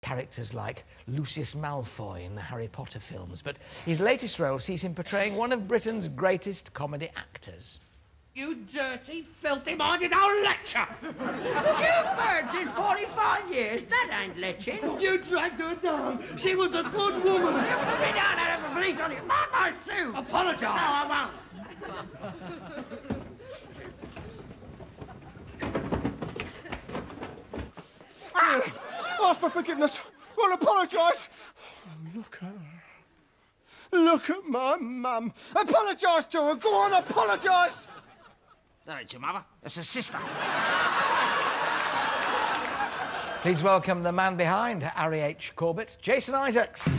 characters like Lucius Malfoy in the Harry Potter films, but his latest role sees him portraying one of Britain's greatest comedy actors. You dirty, filthy-minded old lecher! 2 birds in 45 years, that ain't leching. You dragged her down. She was a good woman. You put me down and have the police on you. Mind my suit. Apologise. No, I won't. Ask for forgiveness. Well, apologise. Oh, look at her. Look at my mum. Apologise to her. Go on, apologise. That ain't your mother. It's her sister. Please welcome the man behind Harry H. Corbett, Jason Isaacs.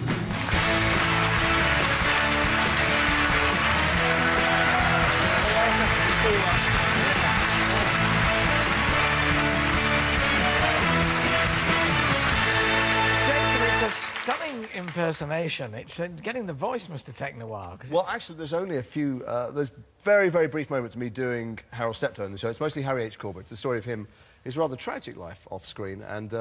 It's a stunning impersonation. It's getting the voice must have taken a while. Well, actually, there's only a few... there's very, very brief moments of me doing Harold Steptoe in the show. It's mostly Harry H. Corbett. It's the story of him, his rather tragic life off-screen, and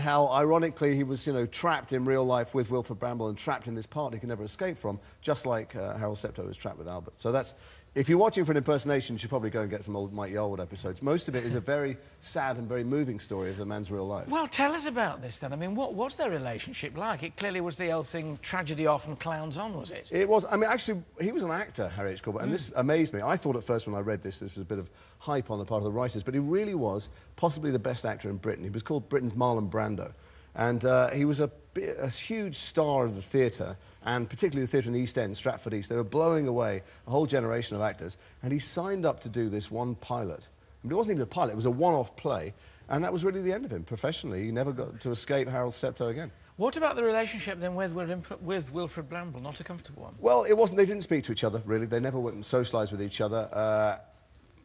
how, ironically, he was, you know, trapped in real life with Wilfred Bramble and trapped in this part he could never escape from, just like Harold Steptoe was trapped with Albert. So that's... If you're watching for an impersonation, you should probably go and get some old Mike Yarwood episodes. Most of it is a very sad and very moving story of the man's real life. Well, tell us about this, then. I mean, what was their relationship like? It clearly was the old thing, tragedy often clowns on, was it? It was. I mean, actually, he was an actor, Harry H. Corbett, and this amazed me. I thought at first when I read this was a bit of hype on the part of the writers, but he really was possibly the best actor in Britain. He was called Britain's Marlon Brando, and he was a huge star of the theatre, and particularly the theatre in the East End, Stratford East. They were blowing away a whole generation of actors, and he signed up to do this one pilot. I mean, it wasn't even a pilot, it was a one-off play, and that was really the end of him. Professionally, he never got to escape Harold Steptoe again. What about the relationship, then, with Wilfred Bramble? Not a comfortable one? Well, it wasn't. They didn't speak to each other, really. They never went and socialised with each other.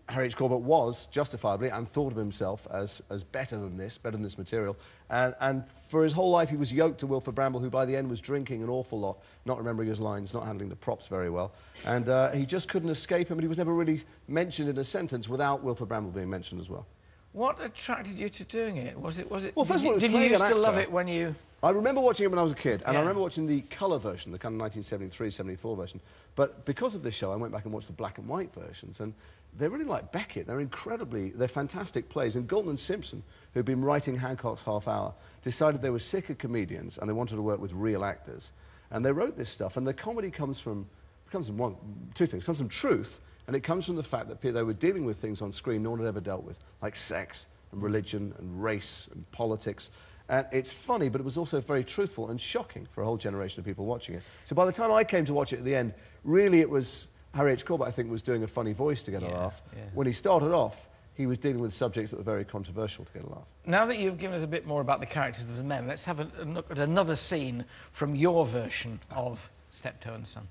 Harry H. Corbett was, justifiably, and thought of himself as better than this material. And for his whole life, he was yoked to Wilfred Bramble, who by the end was drinking an awful lot, not remembering his lines, not handling the props very well. And he just couldn't escape him, and he was never really mentioned in a sentence without Wilfred Bramble being mentioned as well. What attracted you to doing it? Was it... Well, first of all, did you used to love it when you... I remember watching it when I was a kid, and I remember watching the colour version, the kind of 1973, 74 version. But because of this show, I went back and watched the black and white versions, and they're really like Beckett. They're fantastic plays. And Galton and Simpson, who'd been writing Hancock's Half Hour, decided they were sick of comedians and they wanted to work with real actors. And they wrote this stuff, and the comedy comes from two things. It comes from truth, and it comes from the fact that they were dealing with things on screen no one had ever dealt with, like sex and religion and race and politics. And it's funny, but it was also very truthful and shocking for a whole generation of people watching it. So by the time I came to watch it at the end, really it was... Harry H. Corbett, I think, was doing a funny voice to get a laugh. Yeah. When he started off, he was dealing with subjects that were very controversial to get a laugh. Now that you've given us a bit more about the characters of the men, let's have a look at another scene from your version of Steptoe and Son.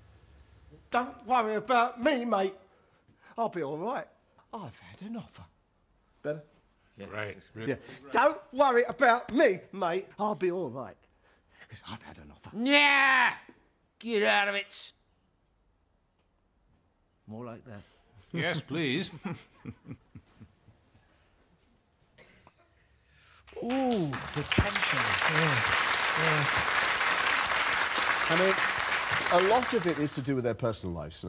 Don't worry about me, mate. I'll be all right. I've had an offer. Better? Yeah. Right. Really? Yeah. Don't worry about me, mate. I'll be all right. Because I've had an offer. Yeah! Get out of it. More like that. Yes, please. Ooh, the tension. Yeah. I mean, a lot of it is to do with their personal lives.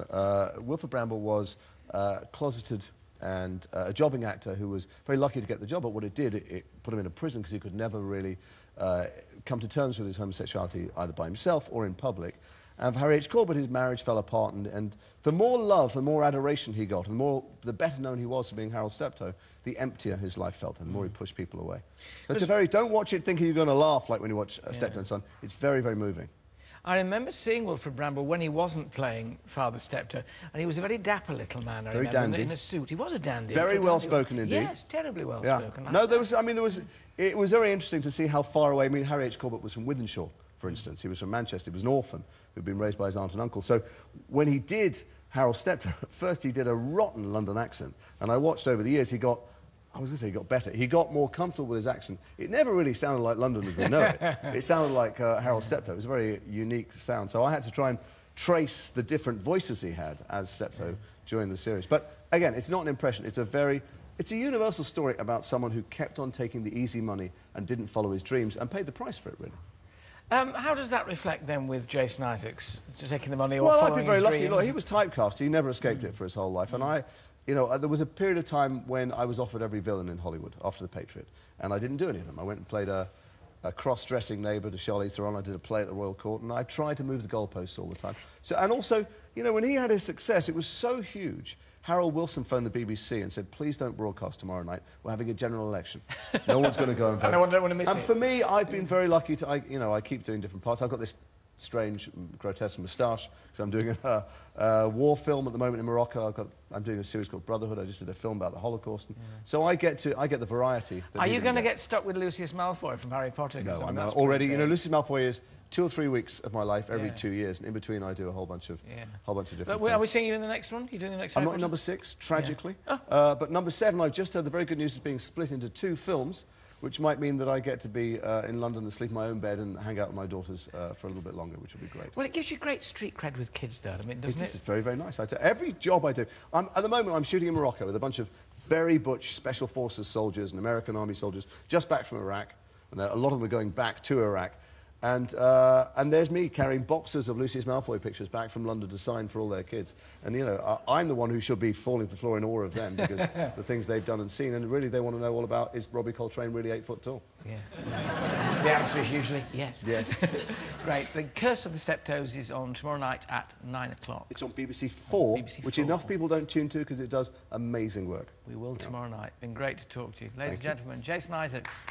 Wilfred Bramble was closeted and a jobbing actor who was very lucky to get the job, but what it did, it put him in a prison because he could never really come to terms with his homosexuality either by himself or in public. And for Harry H. Corbett, his marriage fell apart, and the more love, the more adoration he got, and the better known he was for being Harold Steptoe, the emptier his life felt, and the more he pushed people away. So it's a very... Don't watch it thinking you're going to laugh like when you watch Steptoe and Son. It's very, very moving. I remember seeing Wilfred Bramble when he wasn't playing Father Steptoe, and he was a very dapper little man, I remember, dandy. in a suit. He was a dandy. Very well-spoken indeed. Yes, terribly well-spoken. Yeah. No, it was very interesting to see how far away... I mean, Harry H. Corbett was from Wythenshawe, for instance. He was from Manchester. He was an orphan who'd been raised by his aunt and uncle. So when he did Harold Steptoe, at first he did a rotten London accent, and I watched over the years, he got... I was going to say he got better. He got more comfortable with his accent. It never really sounded like London as we know it. It sounded like Harold Steptoe. It was a very unique sound. So I had to try and trace the different voices he had as Steptoe during the series. But, again, it's not an impression. It's a very it's a universal story about someone who kept on taking the easy money and didn't follow his dreams and paid the price for it, really. How does that reflect then with Jason Isaacs taking the money or well, following I've been very his lucky. dreams? Look, he was typecast. He never escaped it for his whole life. And there was a period of time when I was offered every villain in Hollywood after The Patriot, and I didn't do any of them. I went and played a cross-dressing neighbour to Charlize Theron. I did a play at the Royal Court, and I tried to move the goalposts all the time. So, and also, you know, when he had his success, it was so huge. Harold Wilson phoned the BBC and said, please don't broadcast tomorrow night. We're having a general election. No one's going to go and vote. And I don't want to miss it. And for me, I've been very lucky to, I keep doing different parts. I've got this strange, grotesque moustache, because I'm doing a war film at the moment in Morocco. I'm doing a series called Brotherhood. I just did a film about the Holocaust. So I get the variety. Are you going to get stuck with Lucius Malfoy from Harry Potter? No, I'm already, you know, Lucius Malfoy is 2 or 3 weeks of my life every 2 years, and in between I do a whole bunch of different things. Are we seeing you in the next one? You're doing the next? I'm not in number 6, tragically. But number 7, I've just heard the very good news is being split into 2 films, which might mean that I get to be in London and sleep in my own bed and hang out with my daughters for a little bit longer, which will be great. Well, it gives you great street cred with kids, though, I mean, doesn't it? It's very, very nice. Every job I do... at the moment, I'm shooting in Morocco with a bunch of very butch Special Forces soldiers and American Army soldiers just back from Iraq, and a lot of them are going back to Iraq. And there's me carrying boxes of Lucius Malfoy pictures back from London to sign for all their kids. And, you know, I'm the one who should be falling to the floor in awe of them because the things they've done and seen. And really, they want to know all about, is Robbie Coltrane really 8 foot tall? Yeah. The answer is usually yes. Yes. Great. The Curse of the Steptoes is on tomorrow night at 9 o'clock. It's on BBC 4, which enough people don't tune to because it does amazing work. We will tomorrow night. Been great to talk to you. Ladies and gentlemen, Jason Isaacs.